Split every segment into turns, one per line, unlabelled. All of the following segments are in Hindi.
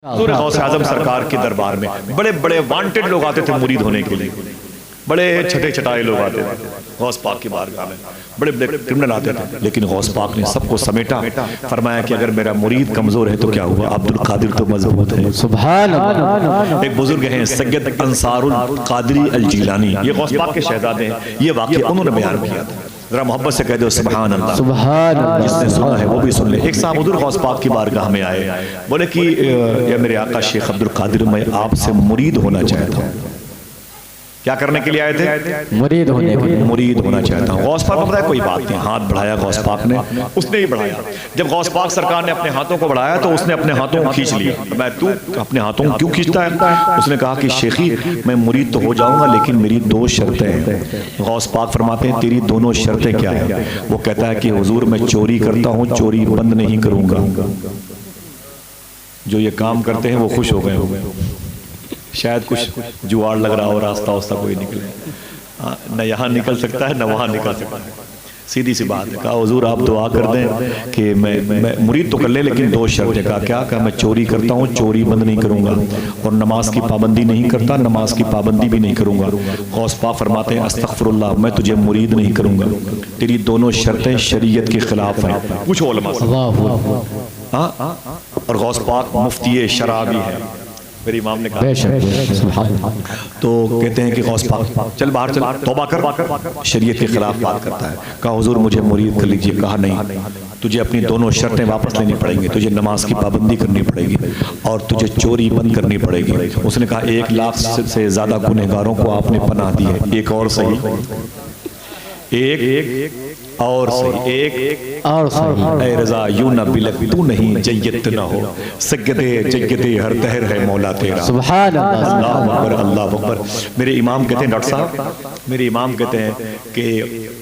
गौस आजम सरकार के दरबार में बड़े बड़े वांटेड लोग आते थे मुरीद होने के लिए, बड़े छठे छटाए लोग आते थे गौस पाक की बारगाह में, बड़े बड़े क्रिमिनल आते थे। लेकिन गौस पाक ने सबको समेटा, फरमाया कि अगर मेरा मुरीद कमजोर है तो क्या हुआ, अब्दुल कादिर तो मजबूत है। सुभान अल्लाह। एक बुजुर्ग हैं सैयद अंसारुल कादरी अल जिलानी, ये गौस पाक के शहजादे हैं। ये वाकया उन्होंने बयान किया था, जरा मोहब्बत से कह दो सुभान अल्लाह। सुभान अल्लाह। जिसने सुना है वो भी सुन ले। एक साहब हुजूर गौस पाक की बारगाह में आए, बोले कि ये मेरे आका शेख अब्दुल कादिर, मैं आपसे मुरीद होना चाहता हूँ। क्या करने के लिए आए थे? मुरीद होने के लिए। मुरीद होना चाहता हूँ। गौस पाक को बताया कोई बात नहीं, हाथ बढ़ाया गौस पाक ने, उसने ही बढ़ाया। जब गौस पाक सरकार ने अपने हाथों को बढ़ाया तो उसने अपने हाथों को खींच लिया। मैं तू अपने हाथों को क्यों खींचता है? उसने कहा कि शेखी मैं मुरीद तो हो जाऊंगा लेकिन मेरी दो शर्तें हैं। गौस पाक फरमाते हैं तेरी दोनों शर्तें क्या है? वो कहता है कि हुजूर मैं चोरी करता हूँ, चोरी बंद नहीं करूंगा। जो ये काम करते हैं वो खुश हो गए, शायद कुछ जुआड़ लग रहा हो, रास्ता वास्ता कोई निकले, न यहाँ निकल सकता है न वहाँ निकल सकता है। सीधी सी बात है। कहा हुजूर आप दुआ कर दें कि मैं मुरीद तो कर ले लेकिन दो शर्तें। कहा क्या? कहा मैं चोरी करता हूँ, चोरी बंद नहीं करूंगा, और नमाज की पाबंदी नहीं करता, नमाज की पाबंदी भी नहीं करूंगा। गौस पाक फरमाते हैं अस्तगफिरुल्लाह, मैं तुझे मुरीद नहीं करूंगा, तेरी दोनों शर्तें शरीयत के खिलाफ हैं। पूछो उलमा से। और गौस पाक मुफ्ती शरा भी है, मेरे इमाम ने कहा। तो कहते हैं कि गौस पाक चल बाहर चल, तौबा कर, शरीयत के खिलाफ बात करता है। कहा हुजूर मुझे मुरीद कर लीजिए। कहा नहीं, तुझे अपनी दोनों शर्तें वापस लेनी पड़ेंगी, तुझे नमाज की पाबंदी करनी पड़ेगी और तुझे चोरी बंद करनी पड़ेगी। उसने कहा 1 लाख से ज्यादा गुनहगारों को आपने पनाह दी है, एक और सही, एक और सही, एक और सही। ए रज़ा यूं न बिलक तू नहीं जय्यत न हो, सज्जदे जय्यदे हर तहर है मौला तेरा। सुभान अल्लाह। अल्लाह अकबर, अल्लाह अकबर। मेरे इमाम कहते हैं, डॉक्टर साहब मेरे इमाम कहते हैं कि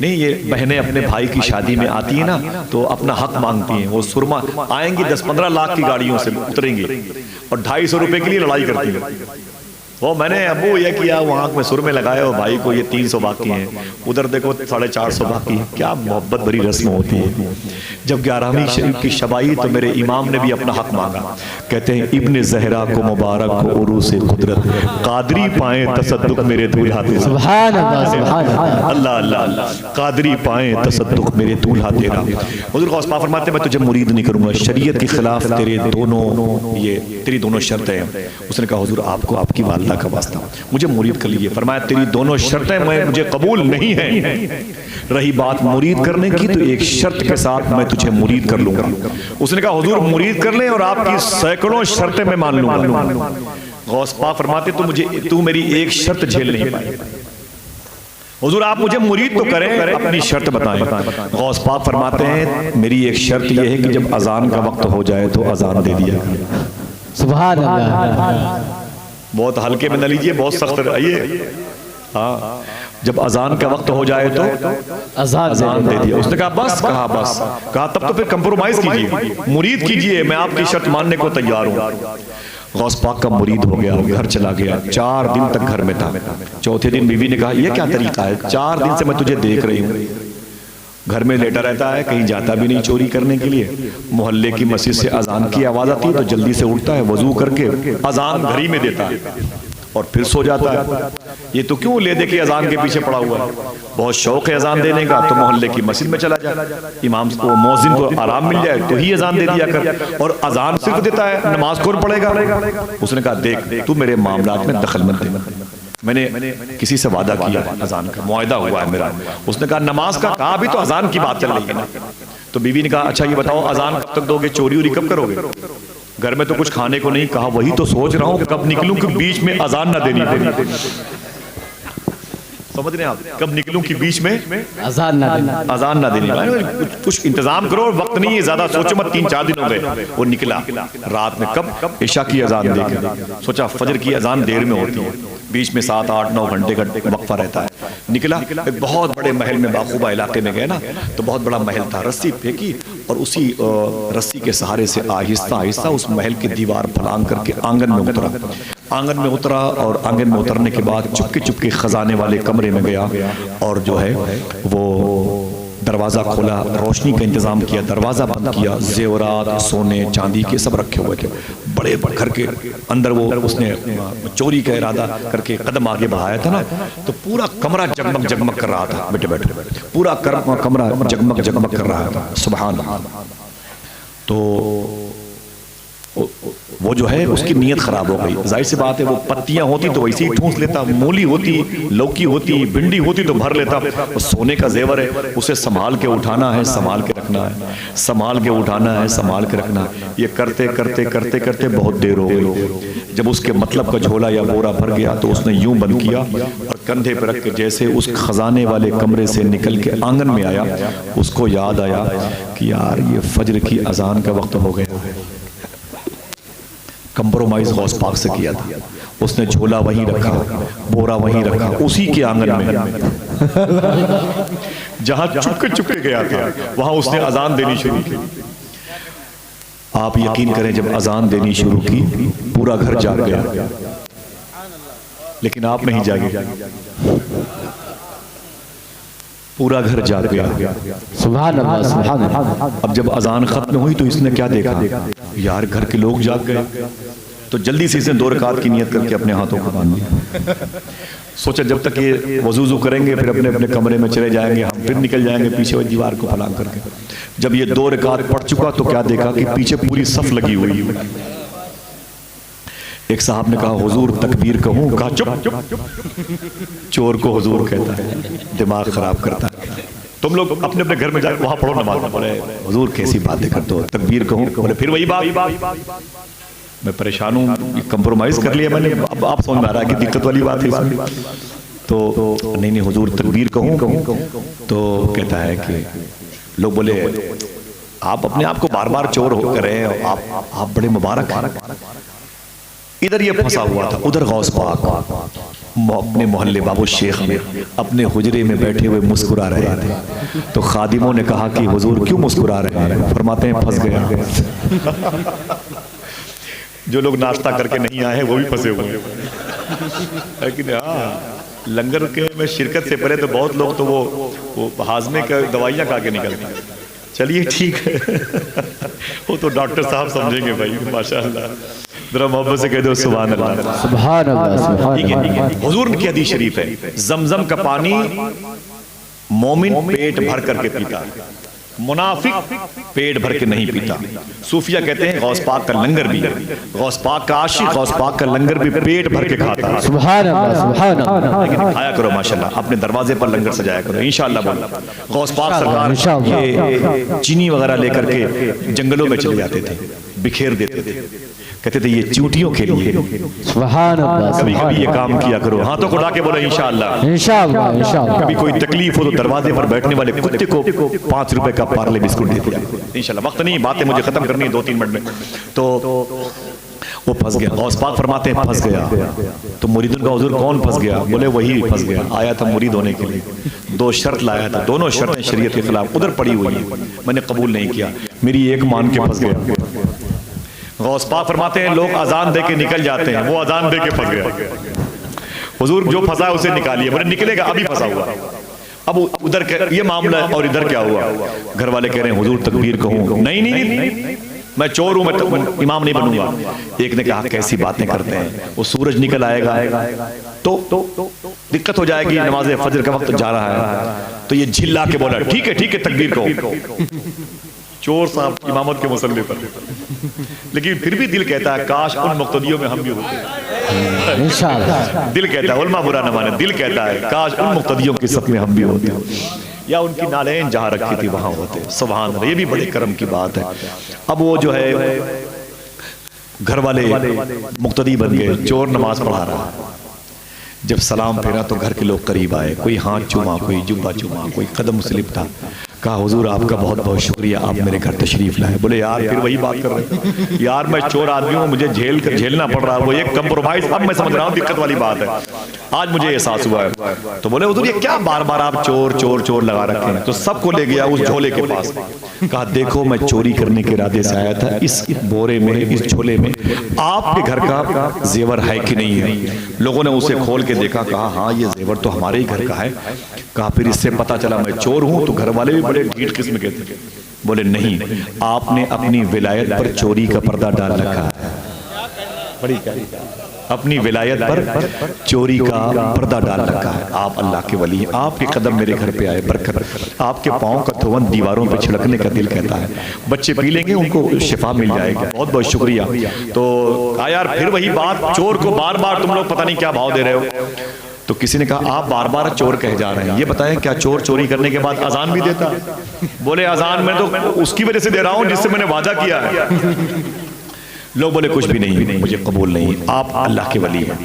नहीं, ये बहनें अपने भाई की शादी में आती हैं ना तो अपना हक मांगती हैं। वो सुरमा आएंगी 10-15 लाख की गाड़ियों से उतरेंगी और 250 रुपए के लिए लड़ाई करती हैं। वो मैंने अबू ये किया, वहाँ में सुर में लगाए हो भाई को, ये 300 बाकी हैं, उधर देखो 450 बाकी है। क्या मोहब्बत भरी रस्म होती है। जब 11वीं शरीफ की शबाई तो मेरे इमाम ने भी अपना हक मांगा। कहते हैं इब्ने ज़हरा को मुबारक को उरूसे कुदरत, कादरी पाए तसद्दुक मेरे दूल्हा तेरा। सुभान अल्लाह, सुभान अल्लाह, अल्लाह अल्लाह। कादरी पाए तसद्दुक मेरे दूल्हा तेरा। हुज़ूर गौस पाक फरमाते मैं तुझे मुरीद नहीं करूंगा, शरीयत के खिलाफ तेरे दोनों ये तेरी दोनों शर्तें हैं। उसने कहा हुज़ूर आपको आपकी वालिदा का वास्ता मुझे मुरीद कर लीजिए। फरमाया तेरी दोनों शर्तें मुझे कबूल नहीं है। रही बात मुरीद करने की तो एक शर्त के साथ मैं तुझे मुरीद कर लूंगा। उसने कहा हुजूर मुरीद कर ले और आपकी सैकड़ों शर्तें मैं मान लूंगा। गौस पाक फरमाते तू मेरी एक शर्त झेल नहीं पाएगा। हुजूर आप मुझे मुरीद तो करें, अपनी शर्त बताएं। गौस पाक फरमाते हैं मेरी एक शर्त यह है कि जब अजान का वक्त हो जाए तो अजान दे दिया करें। सुभान अल्लाह। बहुत हल्के में न लीजिए, बहुत सख्त आइए। हाँ, जब अजान का वक्त हो जाए तो अजान दे दिया। उसने कहा बस, कहा बस, कहा तब तो फिर कंप्रोमाइज कीजिए, मुरीद कीजिए, मैं आपकी शर्त मानने को तैयार हूँ। गौस पाक का मुरीद हो गया, घर चला गया, 4 दिन तक घर में था। चौथे दिन बीवी ने कहा यह क्या तरीका है, 4 दिन से मैं तुझे देख रही हूँ, घर में लेटा रहता है, कहीं जाता भी नहीं चोरी करने के लिए। मोहल्ले की मस्जिद से अजान की आवाज आती है तो जल्दी से उठता है, वजू करके अजान घड़ी में देता है और फिर सो जाता है। ये तो क्यों ले दे के अजान के पीछे पड़ा हुआ है, बहुत शौक है अजान देने का, तो मोहल्ले की मस्जिद में चला जाए, इमाम को मौजिन को आराम मिल जाए तो ही अजान दे दिया कर, और अजान सिर्फ देता है, नमाज कौन पढ़ेगा। उसने कहा देख तू मेरे मामलात में दखल मत दे, मैंने किसी से वादा किया, अजान का मुआहदा हुआ है मेरा। उसने कहा नमाज का कहा, भी तो अजान की बात चल रही है ना। तो बीवी ने कहा अच्छा ये बताओ अजान कब तक दोगे, चोरी उरी कब करोगे, घर में तो कुछ खाने को नहीं। कहा वही तो सोच रहा हूँ कब निकलूं कि बीच में अजान ना देनी पड़े। समझ रहे हैं आप, कब निकलूं कि बीच में अजान ना देनी। कुछ इंतजाम करो, वक्त नहीं है ज्यादा, सोचो मत। 3-4 दिन हो गए, वो निकला रात में, कब इशा की अजान देकर, सोचा फजर की अजान देर में होती है, बीच में 7-8-9 घंटे का वक्फा रहता है। निकला एक बहुत बड़े महल में, बाखूबा इलाके में गए ना, तो बहुत बड़ा महल था, रस्सी फेंकी और उसी रस्सी के सहारे से आहिस्ता आहिस्ता उस महल की दीवार फलांग करके आंगन में उतरा। आंगन में उतरा और आंगन में उतरने के बाद चुपके चुपके खजाने वाले कमरे में गया और जो है वो दरवाज़ा खोला, रोशनी का इंतज़ाम किया, दरवाज़ा बंद किया, जेवरात सोने चांदी के सब रखे हुए थे। बड़े घर के अंदर वो उसने चोरी का इरादा करके कदम आगे बढ़ाया था ना, तो पूरा कमरा जगमग जगमग कर रहा था। बेटे बैठे पूरा कमरा जगमग जगमग कर रहा था। सुभान अल्लाह। तो वो जो है उसकी नीयत खराब हो गई। जाहिर सी बात है, वो पत्तियां होती तो वैसे ही ठूंस लेता, मूली होती, लौकी होती, भिंडी होती तो भर लेता। वो सोने का जेवर है, उसे संभाल के उठाना है, संभाल के रखना है, संभाल के उठाना है, संभाल के रखना है। ये करते करते करते करते बहुत देर हो गई। जब उसके मतलब का झोला या बोरा भर गया तो उसने यूं बंद किया और कंधे पर रख के जैसे उस खजाने वाले कमरे से निकल के आंगन में आया, उसको याद आया कि यार ये फजर की अजान का वक्त हो गया। कंप्रोमाइज गौस पाक से किया था। उसने झोला वहीं रखा, बोरा वहीं रखा, उसी के आंगन में जहां चुपके चुपके गया था वहां उसने अजान देनी शुरू की। आप यकीन करें, जब अजान देनी शुरू की पूरा घर जाग गया, लेकिन आप नहीं जागे, पूरा घर जाग गया। सुभान अल्लाह, सुभान अल्लाह। अब जब अजान खत्म हुई तो इसने क्या देखा, यार घर के लोग जाग गए। तो जल्दी से इसने 2 रकात की नियत करके अपने हाथों को बांध दिया। सोचा जब तक ये वजूज़ू करेंगे फिर अपने अपने कमरे में चले जाएंगे, हम फिर निकल जाएंगे पीछे वाली दीवार को फलांग करके। जब ये 2 रकात पढ़ चुका तो क्या देखा कि पीछे पूरी सफ लगी हुई है। एक साहब ने कहा, हुजूर तकबीर कहूं? कहा चुप। चोर को हुजूर कहता है, दिमाग खराब करता है। तुम लोग अपने अपने घर में जाकर वहां पढ़ो नमाज। बोले हुजूर कैसी बातें करते हो, तकबीर कहूं? बोले फिर वही बात। मैं परेशान हूँ, कंप्रोमाइज कर लिया मैंने, अब आप समझ में आ रहा है कि दिक्कत वाली बात है इसमें। तो नहीं हुजूर तकबीर कहूं? तो कहता है कि लोग बोले आप अपने आप को बार बार चोर हो कर रहे हैं, आप बड़े मुबारक हैं। इधर ये फंसा हुआ था, उधर गौस पाक अपने मोहल्ले बाबू शेख में अपने हुजरे में बैठे हुए मुस्कुरा रहे थे। तो खादिमों ने कहा कि हुजूर क्यों मुस्कुरा रहे हैं? फरमाते हैं फंस गया। जो लोग नाश्ता करके नहीं आए हैं वो भी फंसे हुए हैं। लेकिन हाँ, लंगर के में शिरकत से पहले तो बहुत लोग तो वो हाजमे का दवाइयाँ खा के निकलते हैं। चलिए ठीक है, वो तो डॉक्टर साहब समझेंगे भाई, माशाअल्लाह। जरा मोहब्बत से कह दो सुभान अल्लाह, सुभान अल्लाह। ठीक है, हुजूर की हदीस शरीफ है, जमजम का पानी मोमिन पेट भर करके पीता है, मुनाफिक पेट भर के नहीं पीता। सूफिया कहते हैं गौस पाक का लंगर भी, गौस पाक का आशिक गौस पाक का लंगर भी पेट भर के खाता है। सुभान अल्लाह, सुभान अल्लाह। लेकिन खाया करो माशाल्लाह, अपने दरवाजे पर लंगर सजाया करो इंशाअल्लाह। बोलो गौस पाक सरकार ये चीनी वगैरह लेकर के जंगलों में चले जाते थे, बिखेर देते थे, कहते थे ये चूटियों के लिए। सुभान अल्लाह। कभी कभी ये काम किया करो, हाथों को उठा के बोलो इंशाअल्लाह, इंशाअल्लाह, इंशाअल्लाह। कभी कोई तकलीफ हो तो दरवाजे पर बैठने वाले कुत्ते को 5 रुपए का पार्ले बिस्कुट दे दिया इंशाअल्लाह। वक्त नहीं, बातें मुझे खत्म करनी है 2-3 मिनट में। तो वो फंस गया। गौस पाक फरमाते हैं फंस गया। तो मुरीदों का हुजूर कौन फंस गया? बोले वही फंस गया, आया था मुरीद होने के लिए, 2 शर्त लाया था, दोनों शर्तें शरीयत के खिलाफ उधर पड़ी हुई है, मैंने कबूल नहीं किया, मेरी एक मान के फंस गया। गौस पाक फरमाते हैं लोग अजान दे के निकल जाते हैं, वो अजान दे के फंस गया। हुजूर जो फंसा है उसे निकालिए। बोले निकलेगा, अभी फंसा हुआ। अब उधर ये मामला है और इधर क्या हुआ? घर वाले कह रहे हैं हुजूर तकबीर कहूं? नहीं, मैं चोर हूं, मैं इमाम नहीं बनूंगा। एक ने कहा कैसी बातें करते हैं, वो सूरज निकल आएगा तो दिक्कत हो जाएगी, नमाज फजर का वक्त जा रहा है। तो ये झिल्ला के बोला ठीक है तकबीर कहो। चोर साहब इमामत के मुसल्ले पर, लेकिन फिर भी दिल कहता है काश उन मुक्तदियों में हम भी होते। इंशाअल्लाह दिल कहता है, उल्मा बुरा न माने, दिल कहता है काश उन मुक्तदियों की सफ में हम भी होते, या उनकी नालें जहां रखी थी वहां होते। सुभान अल्लाह, ये भी बड़े करम की बात है। अब वो जो है घर वाले मुक्तदी बन गए, चोर नमाज पढ़ा रहा। जब सलाम फेरा तो घर के लोग करीब आए, कोई हाथ चूमा, कोई जुब्बा चूमा, कोई कदम से लिपटा। कहा हुजूर आपका बहुत बहुत शुक्रिया, आप मेरे घर तशरीफ लाए। बोले यार फिर वही बात कर रहे, यार मैं चोर आदमी हूँ, मुझे झेलना पड़ रहा है, वो एक कंप्रोमाइज। अब मैं समझ रहा हूँ दिक्कत वाली बात है, आज मुझे एहसास हुआ है। तो बोले हुजूर ये क्या बार बार आप चोर चोर चोर लगा रखे हैं? तो सबको ले गया उस झोले के पास, कहा देखो मैं चोरी करने के इरादे से आया था, इस बोरे में, इस झोले में आपके घर का जेवर है कि नहीं है? लोगों ने उसे खोल के देखा, कहा हाँ ये जेवर तो हमारे ही घर का है। कहा फिर इससे पता चला मैं चोर हूं? तो घर वाले भी बड़े ढीठ किस्म के थे। बोले नहीं, आपने अपनी विलायत पर चोरी का पर्दा डाल रखा है। बड़ी अपनी विलायत पर चोरी का पर्दा डाल रखा है। आप अल्लाह के वली हैं, आपके कदम मेरे घर पे आए, बरकत आपके पाँव का धुवन दीवारों पे छिड़कने का दिल कहता है। बच्चे पी लेंगे, उनको शिफा मिल जाएगी। बहुत बहुत शुक्रिया। तो यार फिर वही बात, चोर को बार बार तुम लोग पता नहीं क्या भाव दे रहे हो। तो किसी ने कहा आप बार बार चोर कहे जा रहे हैं, ये बताएं क्या चोर चोरी करने के बाद अजान भी देता? बोले अजान मैं तो उसकी वजह से दे रहा हूं जिससे मैंने वादा किया है। लोग बोले कुछ भी नहीं, मुझे कबूल नहीं, आप अल्लाह के वली हैं।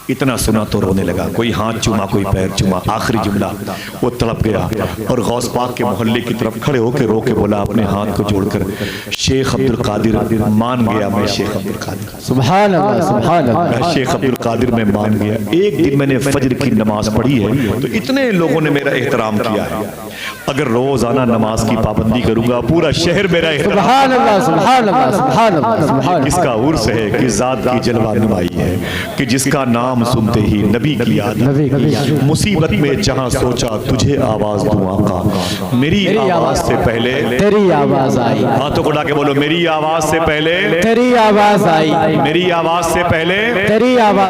इतना सुना तो रोने लगा, कोई हाथ चूमा कोई पैर चूमा। आखिरी जुमला वो तड़प गया और गौस पाक के मोहल्ले की तरफ खड़े होकर रो के बोला अपने हाथ को जोड़कर, शेख अब्दुल कादिर मान गया, मैं शेख अब्दुल कादिर, सुभान अल्लाह सुभान अल्लाह, शेख अब्दुल कादिर मैं मान गया। एक दिन मैंने फजर की नमाज पढ़ी है तो इतने लोगों ने मेरा एहतराम किया है, अगर रोजाना नमाज की पाबंदी करूंगा पूरा शहर मेरा एहतराम। किसका उर्स है, किस जात की जलवा नुमाई है कि जिसका नाम सुनते ही नबी की याद। मुसीबत में जहां सोचा तुझे आवाज दूं आका, मेरी आवाज से पहले तेरी आवाज आई। हाथों को उठा के बोलो, मेरी आवाज से पहले तेरी आवाज आई, मेरी आवाज से पहले तेरी आवाज।